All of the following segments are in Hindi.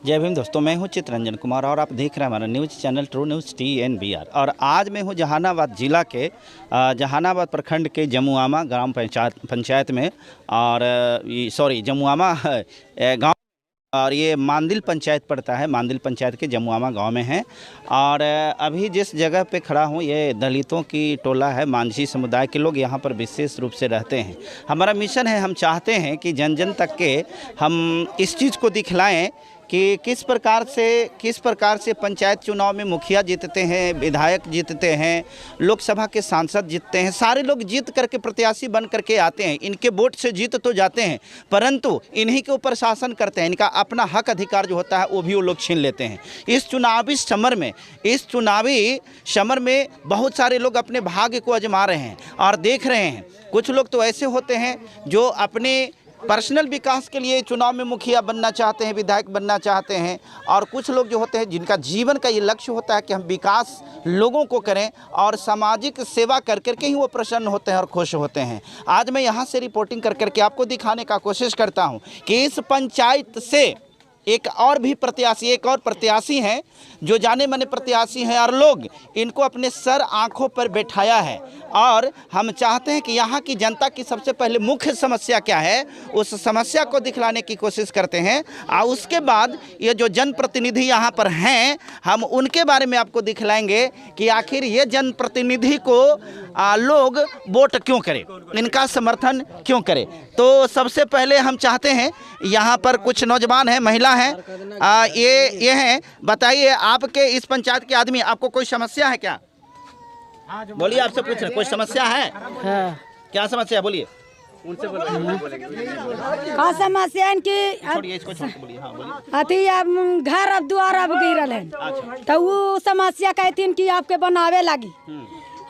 जय भीम दोस्तों, मैं हूं चित्रंजन कुमार और आप देख रहे हैं हमारा news channel true news TNBR। और आज मैं हूं जहानाबाद जिला के जहानाबाद प्रखंड के जमुआमा ग्राम पंचायत में और जमुआमा गांव और ये मांदिल पंचायत पड़ता है। मांदिल पंचायत के जमुआमा गांव में है और अभी जिस जगह पे खड़ा हूँ ये दलितों की टोला है। मांझी समुदाय के लोग यहाँ पर विशेष रूप से रहते हैं। हमारा मिशन है, हम चाहते हैं कि जन जन तक के हम इस चीज़ को दिखलाएं कि किस प्रकार से पंचायत चुनाव में मुखिया जीतते हैं, विधायक जीतते हैं, लोकसभा के सांसद जीतते हैं। सारे लोग जीत करके प्रत्याशी बन करके आते हैं। इनके वोट से जीत तो जाते हैं परंतु इन्हीं के ऊपर शासन करते हैं। इनका अपना हक अधिकार जो होता है वो भी वो लोग छीन लेते हैं। इस चुनावी समर में बहुत सारे लोग अपने भाग्य को आजमा रहे हैं और देख रहे हैं। कुछ लोग तो ऐसे होते हैं जो अपने पर्सनल विकास के लिए चुनाव में मुखिया बनना चाहते हैं, विधायक बनना चाहते हैं, और कुछ लोग जो होते हैं जिनका जीवन का ये लक्ष्य होता है कि हम विकास लोगों को करें और सामाजिक सेवा कर करके ही वो प्रसन्न होते हैं और खुश होते हैं। आज मैं यहाँ से रिपोर्टिंग कर करके आपको दिखाने का कोशिश करता हूँ कि इस पंचायत से एक और प्रत्याशी हैं जो जाने माने प्रत्याशी हैं और लोग इनको अपने सर आंखों पर बैठाया है। और हम चाहते हैं कि यहाँ की जनता की सबसे पहले मुख्य समस्या क्या है उस समस्या को दिखलाने की कोशिश करते हैं और उसके बाद ये जो जनप्रतिनिधि यहाँ पर हैं हम उनके बारे में आपको दिखलाएंगे कि आखिर ये जनप्रतिनिधि को लोग वोट क्यों करें, इनका समर्थन क्यों करें। तो सबसे पहले हम चाहते हैं यहाँ पर कुछ नौजवान हैं, महिला हैं, ये हैं। बताइए आपके इस पंचायत के आदमी, आपको कोई समस्या है क्या? बोलिए, आपसे पूछ रहे हैं कोई समस्या है? हाँ। क्या समस्या है बोलिए। उनसे का समस्या है कि छोड़िए इसको, छोड़ के बोलिए। हाँ बोलिए। अथी अब घर अब द्वार अब गिरल है तो वो समस्या कहती कि आपके बनावे लगी।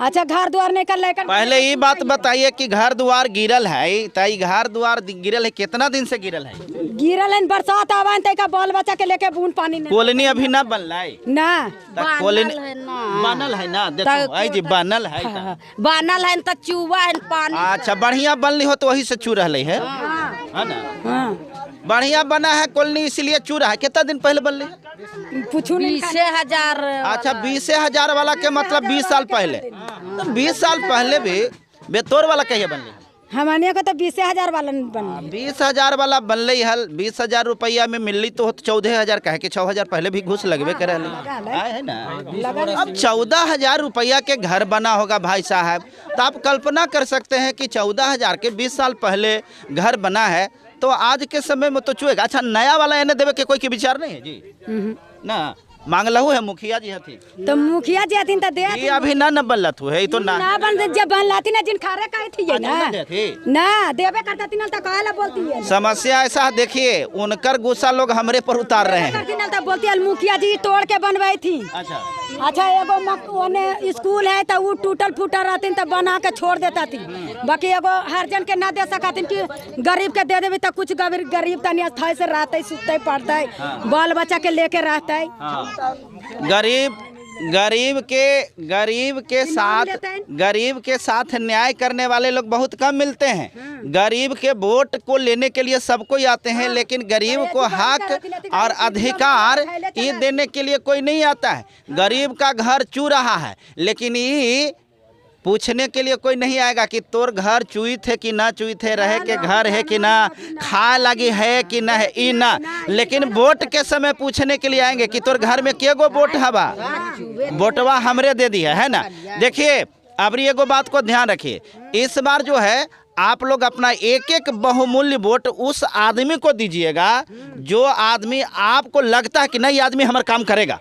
अच्छा, घर द्वार नहीं कर लेकर पहले ये बात बताइए कि घर द्वार गिरल है तो घर द्वार गिरल है, कितना दिन से गिरल है? गिरल है, बरसात आवा है तो बाल बच्चा के लेके बूंद पानी नहीं। कॉलोनी अभी ना बनला है ना, कॉलोनी बनल है ना, देखो आई जी बनल है बनल है तो चूहा है पानी। अच्छा, बढ़िया बनली हो तो वही से चू रही है ना। बढ़िया बना है कॉलोनी इसलिए चू रहा है। कितना दिन पहले बनली? पूछू नहीं। 20,000। अच्छा, 20,000 वाला के मतलब 20 साल पहले। तो 20 साल पहले भी बेतौर वाला कहिए बनली? हमारे को तो 20,000 वाला बन। 20,000 वाला बनल हल। 20,000 रुपया में मिलली तो 14,000 कहे कि 6,000 पहले भी घूस लगवे करे है ना। अब 14,000 रुपया के घर बना होगा भाई साहब, तो आप कल्पना कर सकते हैं कि 14,000 के 20 साल पहले घर बना है तो आज के समय में तो चुएगा। अच्छा, नया वाला एने देवे के कोई के विचार नहीं है जी ना? मांग लहू है मुखिया जी हथी तो मुखिया जी हथी तो दे ये अभी ना बनलत है तो ना बन जब बन लाती ना जिन खारे कहे थी ये ना देवे करता तीन तो काहे बोलती है। समस्या ऐसा देखिए, उनकर गुस्सा लोग हमरे पर उतार रहे हैं। तो बोलती है मुखिया जी तोड़ के बनवाई थी। अच्छा, एगो स्कूल है तो वो टूटल फूटल रहती तो बना के छोड़ देता थी। बाकी एगो हर जन के ना दे सकती कि गरीब के दे देवी तो कुछ गरीब तनी अस्थाई से रहते, सुतते पड़ते, बाल बच्चा के लेके रहते। गरीब के साथ न्याय करने वाले लोग बहुत कम मिलते हैं। गरीब के वोट को लेने के लिए सबको आते हैं लेकिन गरीब को हक और अधिकार ये देने के लिए कोई नहीं आता है। गरीब का घर चू रहा है लेकिन ये पूछने के लिए कोई नहीं आएगा कि तोर घर चुई थे कि ना चुई थे, रहे के घर है कि ना, खा लगी है कि ना है ई ना। लेकिन वोट के समय पूछने के लिए आएंगे कि तोर घर में के गो वोट हवा, वोटवा हमरे दे दिया है ना। देखिए अब एगो बात को ध्यान रखिए, इस बार जो है आप लोग अपना एक एक बहुमूल्य वोट उस आदमी को दीजिएगा जो आदमी आपको लगता है कि नहीं आदमी हमारा काम करेगा,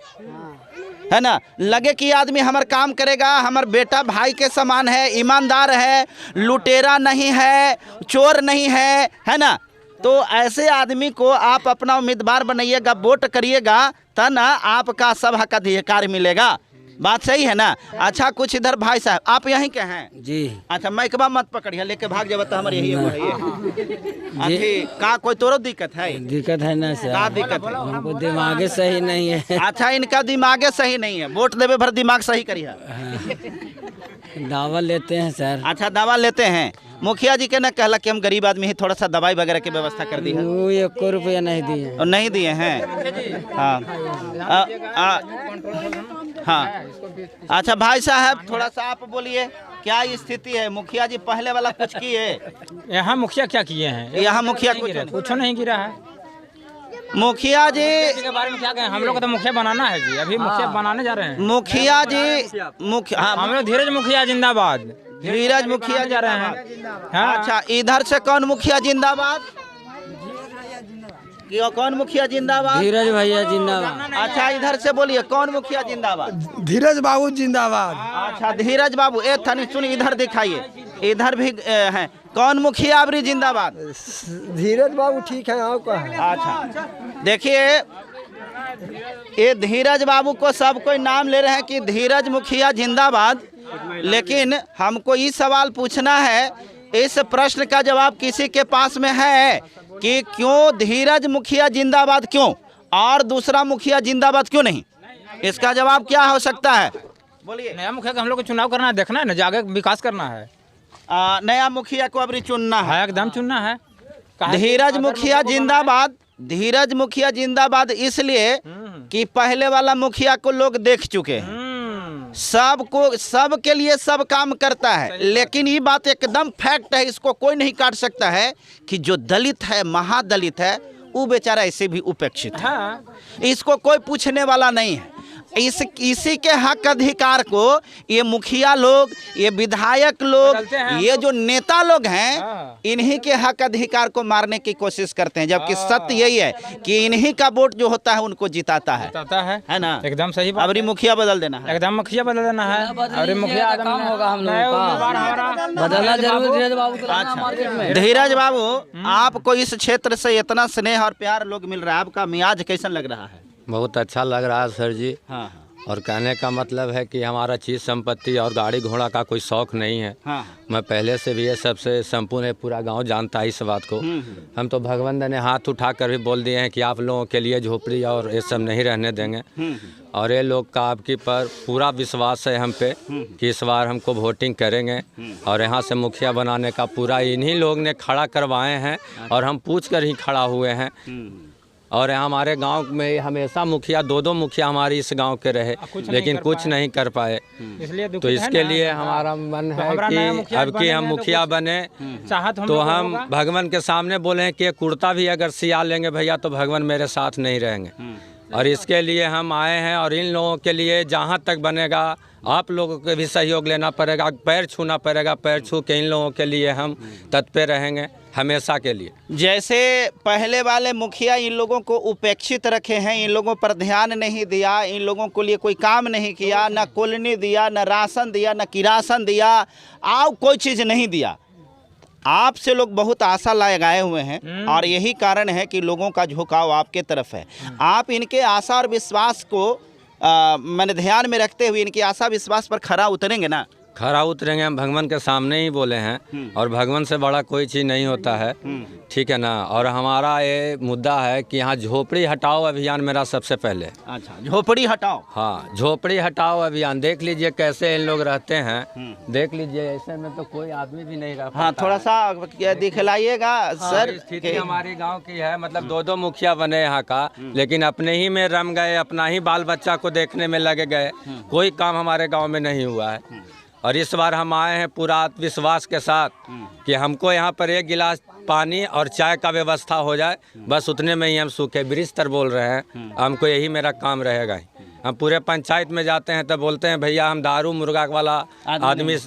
है ना। लगे कि आदमी हमारा काम करेगा, हमारा बेटा भाई के समान है, ईमानदार है, लुटेरा नहीं है, चोर नहीं है ना। तो ऐसे आदमी को आप अपना उम्मीदवार बनाइएगा, वोट करिएगा तब ना आपका सब हक अधिकार मिलेगा। बात सही है ना। अच्छा, कुछ इधर भाई साहब आप यहीं के हैं जी? अच्छा, मैकबा मत पकड़िए, लेके भाग जाए तो हमारे यही है। का कोई तोरो दिक्कत है? दिक्कत है ना सर। क्या दिक्कत है? हमको दिमागे सही नहीं है। अच्छा, इनका दिमागे सही नहीं है, वोट देवे भर दिमाग सही करिए। दावा लेते हैं सर। अच्छा, दावा लेते हैं। मुखिया जी के ना कहला कि हम गरीब आदमी ही, थोड़ा सा दवाई वगैरह की व्यवस्था कर दी है वो 1 रुपया नहीं दिए। और नहीं दिए हैं। हाँ हाँ। अच्छा भाई साहब थोड़ा सा आप बोलिए क्या स्थिति है? मुखिया जी पहले वाला कुछ किए? यहाँ मुखिया क्या किए हैं? यहाँ मुखिया कुछ नहीं गिरा है। मुखिया जी के बारे में क्या कहें? हम लोग को तो मुखिया बनाना है जी, अभी मुखिया बनाने जा रहे हैं। मुखिया जी मुखिया हम लोग धीरज मुखिया जिंदाबाद, धीरज मुखिया जा रहे हैं। हाँ। अच्छा इधर से कौन मुखिया जिंदाबाद? कौन मुखिया जिंदाबाद? धीरज भैया जिंदाबाद। अच्छा इधर से बोलिए कौन मुखिया जिंदाबाद? धीरज बाबू जिंदाबाद। अच्छा धीरज बाबू ए थनी सुन इधर दिखाइए, इधर भी हैं। कौन मुखिया अबरी जिंदाबाद? धीरज बाबू ठीक है आपका। अच्छा देखिए ये धीरज बाबू को सब कोई नाम ले रहे हैं कि धीरज मुखिया जिंदाबाद, लेकिन हमको ये सवाल पूछना है, इस प्रश्न का जवाब किसी के पास में है कि क्यों धीरज मुखिया जिंदाबाद क्यों और दूसरा मुखिया जिंदाबाद क्यों नहीं? इसका जवाब क्या हो सकता है? बोलिए। नया मुखिया का हम लोग को चुनाव करना है, देखना है ना, जाके विकास करना है। नया मुखिया को अभी चुनना है, एकदम चुनना है। धीरज मुखिया जिंदाबाद। धीरज मुखिया जिंदाबाद इसलिए कि पहले वाला मुखिया को लोग देख चुके हैं, सबको सब के लिए सब काम करता है। लेकिन ये बात एकदम फैक्ट है, इसको कोई नहीं काट सकता है कि जो दलित है, महादलित है, वो बेचारा ऐसे भी उपेक्षित है। इसको कोई पूछने वाला नहीं है। इसी के हक अधिकार को ये मुखिया लोग, ये विधायक लोग, ये जो नेता लोग हैं, इन्हीं के हक अधिकार को मारने की कोशिश करते हैं, जबकि सत्य यही है कि इन्हीं का वोट जो होता है उनको जिताता है ना? एकदम सही बात। अबरी मुखिया बदल देना है, एकदम मुखिया बदल देना है। अरे मुखिया काम होगा हम लोगों का, बदलना जरूर। धीरज बाबू को लाना मार्केट में। धीरज बाबू आपको इस क्षेत्र से इतना स्नेह और प्यार लोग मिल रहा है, आपका मियाज कैसन लग रहा है? बहुत अच्छा लग रहा है सर जी। हाँ। और कहने का मतलब है कि हमारा चीज़ संपत्ति और गाड़ी घोड़ा का कोई शौक नहीं है। हाँ। मैं पहले से भी ये सबसे संपूर्ण पूरा गांव जानता है इस बात को। हम तो भगवंत ने हाथ उठा कर भी बोल दिए हैं कि आप लोगों के लिए झोपड़ी और ये सब नहीं रहने देंगे। और ये लोग का आपकी पर पूरा विश्वास है हम पे कि इस बार हमको वोटिंग करेंगे और यहाँ से मुखिया बनाने का पूरा इन्हीं लोग ने खड़ा करवाए हैं और हम पूछ कर ही खड़ा हुए हैं। और हमारे गांव में हमेशा मुखिया, 2-2 मुखिया हमारे इस गांव के रहे, लेकिन कुछ नहीं कर पाए। तो इसके लिए हमारा मन है कि अब कि हम मुखिया बने, तो हम भगवान के सामने बोले कि कुर्ता भी अगर सिया लेंगे भैया तो भगवान मेरे साथ नहीं रहेंगे। और इसके लिए हम आए हैं और इन लोगों के लिए जहाँ तक बनेगा आप लोगों के भी सहयोग लेना पड़ेगा, पैर छूना पड़ेगा, पैर छू के इन लोगों के लिए हम तत्पर रहेंगे हमेशा के लिए। जैसे पहले वाले मुखिया इन लोगों को उपेक्षित रखे हैं, इन लोगों पर ध्यान नहीं दिया, इन लोगों के लिए कोई काम नहीं किया, न कॉलोनी दिया, न राशन दिया, न किरासन दिया, आप कोई चीज़ नहीं दिया। आपसे लोग बहुत आशा लगाए हुए हैं और यही कारण है कि लोगों का झुकाव आपके तरफ है। आप इनके आशा और विश्वास को मैंने ध्यान में रखते हुए इनकी आशा विश्वास पर खरा उतरेंगे ना? खरा उतरेंगे। हम भगवान के सामने ही बोले हैं और भगवान से बड़ा कोई चीज़ नहीं होता है, ठीक है ना। और हमारा ये मुद्दा है कि यहाँ झोपड़ी हटाओ अभियान मेरा सबसे पहले। अच्छा झोपड़ी हटाओ। हाँ झोपड़ी हटाओ अभियान। देख लीजिए कैसे इन लोग रहते हैं, देख लीजिए ऐसे में तो कोई आदमी भी नहीं रह। हाँ थोड़ा सा दिखलाइएगा सर। स्थिति हमारी गांव की है, मतलब 2-2 मुखिया बने यहाँ का, लेकिन अपने ही में रम गए, अपना ही बाल बच्चा को देखने में लगे गए, कोई काम हमारे गाँव में नहीं हुआ है। और इस बार हम आए हैं पूरा आत्मविश्वास के साथ कि हमको यहाँ पर 1 गिलास पानी और चाय का व्यवस्था हो जाए, बस उतने में ही हम सूखे ब्रिज तर बोल रहे हैं। हमको यही मेरा काम रहेगा। हम पूरे पंचायत में जाते हैं तो बोलते हैं भैया हम दारू मुर्गा वाला आदमी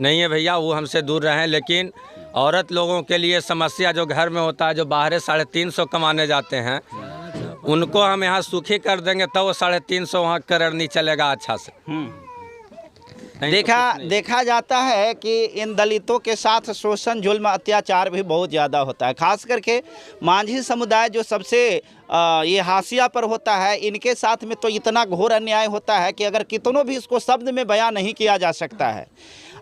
नहीं है भैया, वो हमसे दूर रहें। लेकिन औरत लोगों के लिए समस्या जो घर में होता है, जो बाहर 350 कमाने जाते हैं, उनको हम यहाँ सुखी कर देंगे तो वो 350 वहाँ करनी चलेगा अच्छा से। देखा जाता है कि इन दलितों के साथ शोषण, जुल्म, अत्याचार भी बहुत ज़्यादा होता है। खास करके मांझी समुदाय जो सबसे ये हाशिया पर होता है, इनके साथ में तो इतना घोर अन्याय होता है कि अगर कितनों भी इसको शब्द में बयां नहीं किया जा सकता है।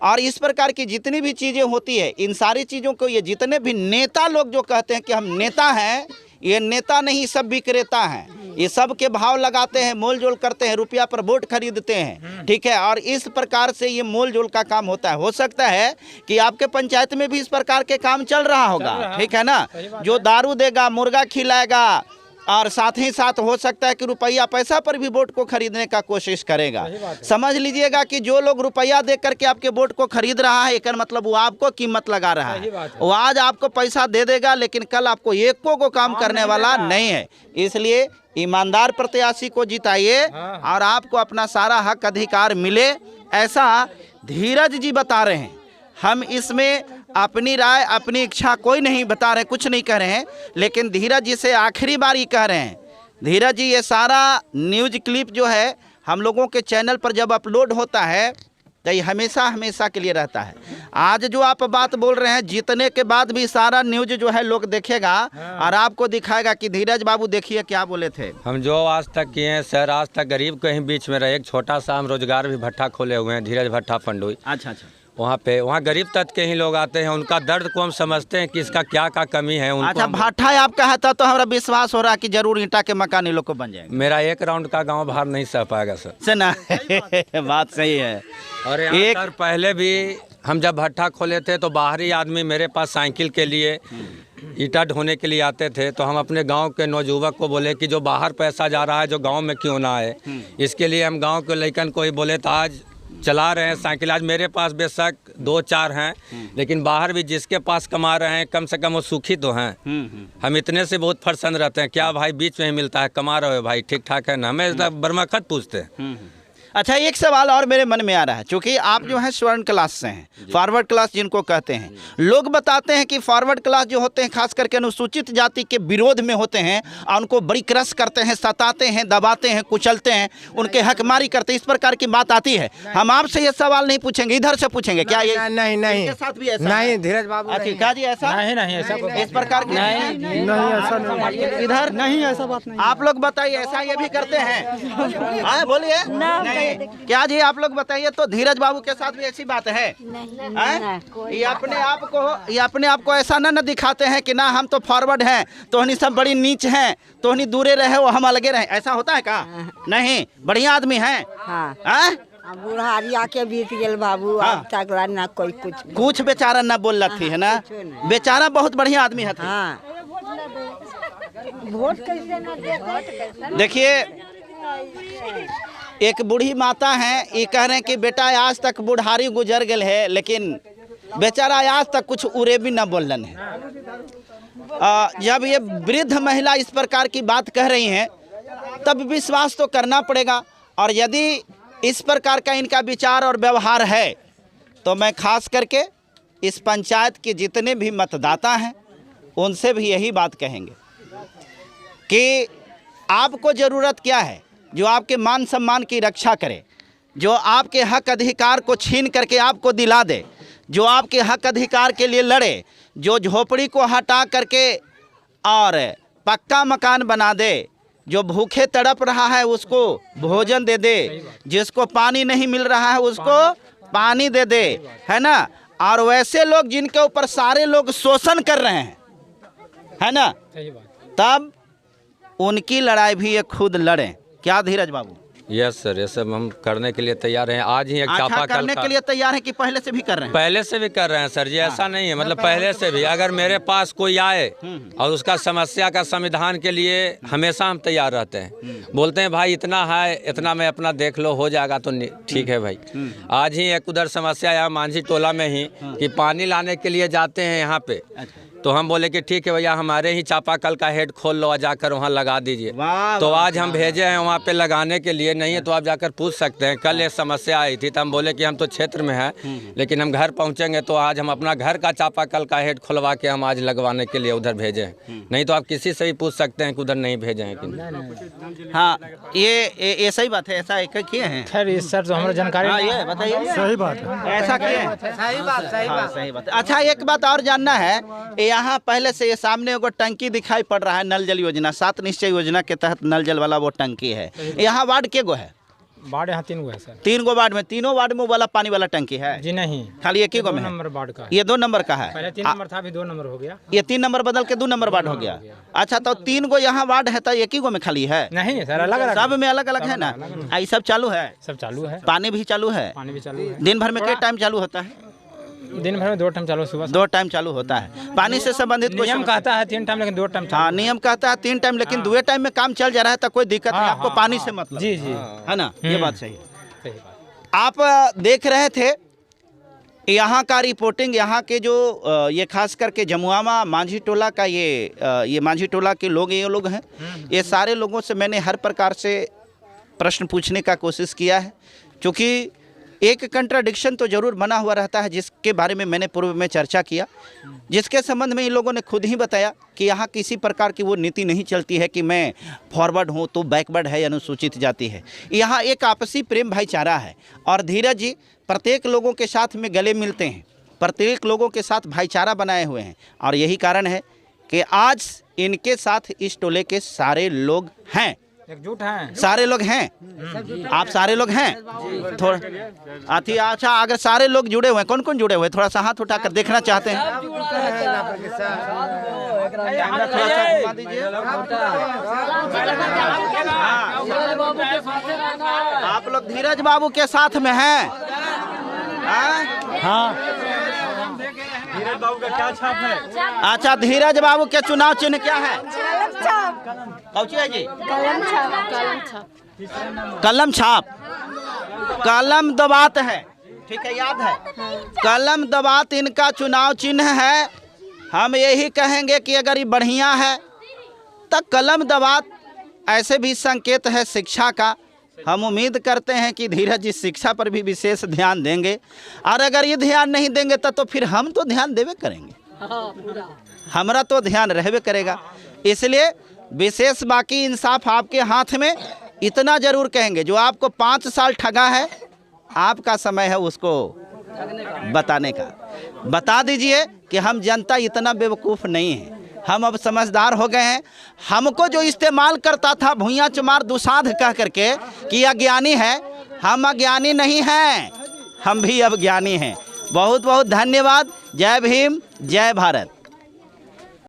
और इस प्रकार की जितनी भी चीज़ें होती है, इन सारी चीज़ों को ये जितने भी नेता लोग जो कहते हैं कि हम नेता हैं, ये नेता नहीं, सब विक्रेता हैं। ये सब के भाव लगाते हैं, मोल जोल करते हैं, रुपया पर वोट खरीदते हैं, ठीक है। और इस प्रकार से ये मोल जोल का काम होता है। हो सकता है कि आपके पंचायत में भी इस प्रकार के काम चल रहा होगा, ठीक है ना। जो दारू देगा, मुर्गा खिलाएगा, और साथ ही साथ हो सकता है कि रुपया पैसा पर भी वोट को खरीदने का कोशिश करेगा। समझ लीजिएगा कि जो लोग रुपया दे करके आपके वोट को खरीद रहा है, एक मतलब वो आपको कीमत लगा रहा है। वो आज आपको पैसा दे देगा, लेकिन कल आपको एको को काम करने वाला नहीं है। इसलिए ईमानदार प्रत्याशी को जिताइए और आपको अपना सारा हक अधिकार मिले, ऐसा धीरज जी बता रहे हैं। हम इसमें अपनी राय, अपनी इच्छा कोई नहीं बता रहे, कुछ नहीं कह रहे हैं, लेकिन धीरज जी से आखिरी बार ये कह रहे हैं। धीरज जी, ये सारा न्यूज़ क्लिप जो है हम लोगों के चैनल पर जब अपलोड होता है तो ये हमेशा हमेशा के लिए रहता है। आज जो आप बात बोल रहे हैं, जीतने के बाद भी सारा न्यूज़ जो है लोग देखेगा और आपको दिखाएगा कि धीरज बाबू देखिए क्या बोले थे। हम जो आज तक किए हैं सर, आज तक गरीब कहीं बीच में रहे। एक छोटा सा हम रोजगार भी भट्ठा खोले हुए हैं, धीरज भट्ठा पंडुई। अच्छा। वहाँ गरीब तत्व के ही लोग आते हैं, उनका दर्द को हम समझते हैं कि इसका क्या कमी है उनको। अच्छा, भाटा आपका है तो हमारा विश्वास हो रहा है कि जरूर ईंटा के मकान लोग को बन जाएंगे। मेरा 1 राउंड का गांव बाहर नहीं सह पाएगा सर। से ना बात सही है। और एक सर पहले भी हम जब भट्ठा खोले थे तो बाहरी आदमी मेरे पास साइकिल के लिए ईंटा ढोने के लिए आते थे, तो हम अपने गांव के नौजुवक को बोले कि जो बाहर पैसा जा रहा है जो गांव में क्यों ना आए। इसके लिए हम गांव के लड़कन को ही बोले, तो आज चला रहे हैं साइकिल। आज मेरे पास बेशक 2-4 हैं, लेकिन बाहर भी जिसके पास कमा रहे हैं कम से कम वो सुखी तो हैं। हम इतने से बहुत प्रसन्न रहते हैं। क्या भाई बीच में ही मिलता है, कमा रहे हो भाई, ठीक ठाक है ना, हमें बरमखत पूछते हैं। अच्छा, एक सवाल और मेरे मन में आ रहा है, क्योंकि आप जो है स्वर्ण क्लास से हैं, फॉरवर्ड क्लास जिनको कहते हैं। लोग बताते हैं कि फॉरवर्ड क्लास जो होते हैं खास करके अनुसूचित जाति के विरोध में होते हैं और उनको बड़ी क्रश करते हैं, सताते हैं, दबाते हैं, कुचलते हैं, उनके हकमारी करते हैं, इस प्रकार की बात आती है। हम आपसे ये सवाल नहीं पूछेंगे, इधर से पूछेंगे। क्या ये नहीं साथ भी ऐसा नहीं, धीरज बाबू अच्छा जी, ऐसा नहीं ऐसा इस प्रकार की इधर नहीं, ऐसा बात नहीं। आप लोग बताइए, ऐसा ये भी करते हैं? बोलिए। क्या जी, आप लोग बताइए तो धीरज बाबू के साथ भी ऐसी बात है? ये अपने आप को ऐसा ना दिखाते हैं कि ना हम तो फॉरवर्ड हैं, तोहनी सब बड़ी नीच हैं, तोहनी दूरे रहे वो हम अलगे रहे। ऐसा होता है का? नहीं, बढ़िया आदमी हैं। बुढ़ारिया के बीत गेल बाबू, अब तक ना कोई कुछ बेचारा ना बोल रही थी, है ना। बेचारा बहुत बढ़िया आदमी है। वोट कैसे ना देते? देखिए, एक बूढ़ी माता हैं, ये कह रहे हैं कि बेटा आज तक बुढ़ारी गुजर गए है, लेकिन बेचारा आज तक कुछ उरे भी न बोलन है। जब ये वृद्ध महिला इस प्रकार की बात कह रही हैं तब विश्वास तो करना पड़ेगा। और यदि इस प्रकार का इनका विचार और व्यवहार है तो मैं खास करके इस पंचायत के जितने भी मतदाता हैं उनसे भी यही बात कहेंगे कि आपको ज़रूरत क्या है जो आपके मान सम्मान की रक्षा करे, जो आपके हक अधिकार को छीन करके आपको दिला दे, जो आपके हक अधिकार के लिए लड़े, जो झोपड़ी को हटा करके और पक्का मकान बना दे, जो भूखे तड़प रहा है उसको भोजन दे दे, जिसको पानी नहीं मिल रहा है उसको पानी दे दे, है ना। और वैसे लोग जिनके ऊपर सारे लोग शोषण कर रहे हैं, है ना, तब उनकी लड़ाई भी ये खुद लड़ें। क्या धीरज बाबू? यस सर, ये सब हम करने के लिए तैयार हैं। आज ही एक चापाकल करने के लिए तैयार हैं कि पहले से भी कर रहे हैं? पहले से भी कर रहे हैं सर जी, ऐसा नहीं है, मतलब पहले से भी। अगर मेरे पास कोई आए और उसका समस्या का समाधान के लिए हमेशा हम तैयार रहते हैं। बोलते हैं भाई इतना है, इतना में अपना देख लो, हो जाएगा तो ठीक है भाई। आज ही एक उधर समस्या आया मांझी टोला में ही कि पानी लाने के लिए जाते हैं यहाँ पे, तो हम बोले कि ठीक है भैया, हमारे ही चापाकल का हेड खोल लो और जाकर वहाँ लगा दीजिए। तो आज हम भेजे हैं वहाँ पे लगाने के लिए। नहीं है तो आप जाकर पूछ सकते हैं। कल ये समस्या आई थी तो हम बोले कि हम तो क्षेत्र में हैं, लेकिन हम घर पहुँचेंगे तो आज हम अपना घर का चापाकल का हेड खुलवा के हम आज लगवाने के लिए उधर भेजे हैं। नहीं तो आप किसी से भी पूछ सकते हैं कि उधर नहीं भेजे हैं कि। हाँ, ये सही बात है, ऐसा एक किए हैं? खैर सर, तो हमारा जानकारी ये बताइए। सही बात है, ऐसा किए हैं? सही बात। अच्छा, एक बात और जानना है, यहाँ पहले से ये सामने एगो टंकी दिखाई पड़ रहा है, नल जल योजना 7 निश्चय योजना के तहत नल जल वाला वो टंकी है। यहाँ वार्ड के गो है? वार्ड यहाँ 3 गो है सर। 3 गो वार्ड में, तीनों वार्ड में वाला पानी वाला टंकी है? जी नहीं, खाली एक ही गो 2 में है? नंबर वार्ड का है। ये 2 नंबर का है। पहले 3 नंबर था, अभी 2 नंबर हो गया। ये 3 नंबर बदल के 2 नंबर वार्ड हो गया। अच्छा, तो 3 गो यहाँ वार्ड है तो एक ही गो में खाली है? नहीं सर, अलग अलग सब में अलग अलग है ना? ये सब चालू है? सब चालू है, पानी भी चालू है? पानी भी चालू है। दिन भर में कितने टाइम चालू होता है? दिन भर में 2 टाइम चालू, सुबह 2 टाइम चालू होता है। पानी से संबंधित कोई नियम समस्या? कहता है 3 टाइम, लेकिन 2 टाइम हाँ, नियम कहता है 3 टाइम, लेकिन 2 टाइम में काम चल जा रहा है तो कोई दिक्कत नहीं, आपको पानी से मतलब जी जी, है ना? ये बात सही है। सही बात। आप देख रहे थे यहाँ का रिपोर्टिंग, यहाँ के जो ये खास करके जमुआमा मांझी टोला का ये मांझी टोला के लोग ये लोग हैं, ये सारे लोगों से मैंने हर प्रकार से प्रश्न पूछने का कोशिश किया है, क्योंकि एक कंट्राडिक्शन तो जरूर बना हुआ रहता है, जिसके बारे में मैंने पूर्व में चर्चा किया, जिसके संबंध में इन लोगों ने खुद ही बताया कि यहाँ किसी प्रकार की वो नीति नहीं चलती है कि मैं फॉरवर्ड हूँ तो बैकवर्ड है, अनुसूचित जाति है। यहाँ एक आपसी प्रेम भाईचारा है, और धीरज जी प्रत्येक लोगों के साथ में गले मिलते हैं, प्रत्येक लोगों के साथ भाईचारा बनाए हुए हैं, और यही कारण है कि आज इनके साथ इस टोले के सारे लोग हैं, एकजुट हैं, सारे लोग हैं। आप सारे लोग हैं? थोड़ा अच्छा, अगर सारे लोग जुड़े हुए हैं, कौन कौन जुड़े हुए हैं? थोड़ा सा हाथ उठाकर देखना चाहते हैं। आप लोग धीरज बाबू के साथ में हैं? हाँ। धीरज बाबू का क्या छाप है? अच्छा, धीरज बाबू के चुनाव चिन्ह क्या है? कौची है जी? कलम छाप। कलम दबात है, ठीक है, याद है? कलम दबात इनका चुनाव चिन्ह है। हम यही कहेंगे कि अगर ये बढ़िया है तो कलम दबात ऐसे भी संकेत है शिक्षा का। हम उम्मीद करते हैं कि धीरज जी शिक्षा पर भी विशेष ध्यान देंगे, और अगर ये ध्यान नहीं देंगे तो फिर हम तो ध्यान देवे करेंगे, हमारा तो ध्यान रहबे करेगा। इसलिए विशेष बाकी इंसाफ आपके हाथ में। इतना जरूर कहेंगे, जो आपको 5 साल ठगा है, आपका समय है उसको बताने का। बता दीजिए कि हम जनता इतना बेवकूफ़ नहीं है, हम अब समझदार हो गए हैं। हमको जो इस्तेमाल करता था भुइयाँ चमार दुसाध कह करके कि अज्ञानी है, हम अज्ञानी नहीं हैं, हम भी अब ज्ञानी हैं। बहुत बहुत धन्यवाद। जय भीम, जय भारत।